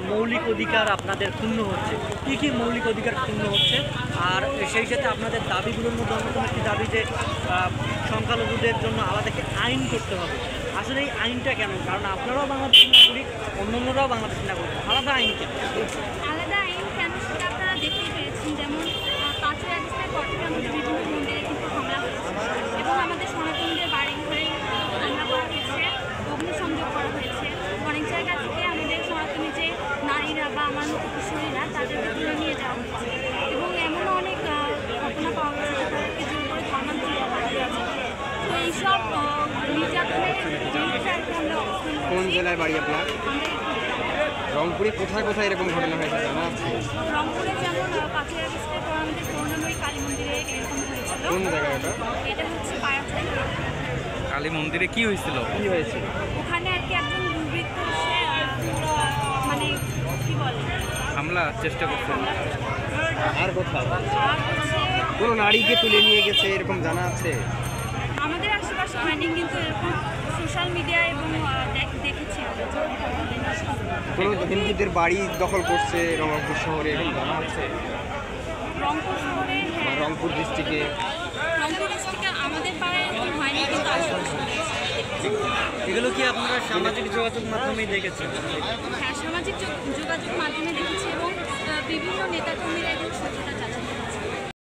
মৌলিক অধিকার আপনাদের ক্ষুণ্ণ হচ্ছে, কী কী মৌলিক অধিকার ক্ষুণ্ণ হচ্ছে, আর সেই সাথে আপনাদের দাবিগুলোর মধ্যে অন্যতম একটি দাবি যে সংখ্যালঘুদের জন্য আলাদা একটি আইন করতে হবে। আসলে এই আইনটা কেন? কারণ আপনারাও বাংলাদেশের নাগরিক, অন্যান্যরাও বাংলাদেশের নাগরিক, আলাদা আইন কেন? আলাদা আইন কেন সেটা আপনারা দেখতেই পেয়েছেন। যেমন 5ই আগস্টের পর থেকে আমাদের বিভিন্ন মন্দিরে কিন্তু হামলা হয়েছে এবং আমাদের সনাতনীদের বাড়ি ঘরে হামলা করা হয়েছে, অগ্নিসংযোগ করা হয়েছে। অনেক জায়গা থেকে আমাদের সনাতনী যে নারীরা বা আমার মতো কিশোরীরা তাদেরকে তুলে নিয়ে যাওয়া হয়েছে এবং এমনও অনেক ঘটনা পাওয়া গেছে যে তাদেরকে জোর করে ধর্মান্তরিত করা হয়েছে। তো এইসব নির্যাতনের বিরুদ্ধে আর কি আমরা অবস্থান করছি। কোন জেলায় বাড়ি আপনার? রংপুরে কোথায় কোথায় এরকম ঘটনা হয়েছে জানা আছে? রংপুরে যেমন 5ই আগস্টের পর আমাদের করুণাময়ী কালী মন্দিরে এরকম হয়েছিল। কোন জায়গায় এটা? এটা হচ্ছে পায়াচাই কালী মন্দিরে কি হয়েছিল? কি হয়েছে? ওখানে আর কি একজন দুর্বৃত্ত এসে মানে কি বলে হামলা চেষ্টা করছে। আর কোথাও আর হচ্ছে কোনো নারীকে তুলে নিয়ে গেছে এরকম জানা আছে? আমাদের আশেপাশে হয়নি, কিন্তু এরকম সোশ্যাল মিডিয়ায় এবং দেখেছি আমরা। কোনো হিন্দুদের বাড়ি দখল করছে রংপুর শহরে এরকম জানা আছে? রংপুর শহরে বা রংপুর ডিস্ট্রিক্টে? রংপুর ডিস্ট্রিক্টে আমাদের পাড়ায় এরকম হয়নি, কিন্তু আশেপাশে এগুলো কি আপনারা সামাজিক যোগাযোগ মাধ্যমেই দেখেছেন? হ্যাঁ, সামাজিক যোগাযোগ মাধ্যমে দেখেছি এবং বিভিন্ন নেতাকর্মীরা এগুলো সচেতনতা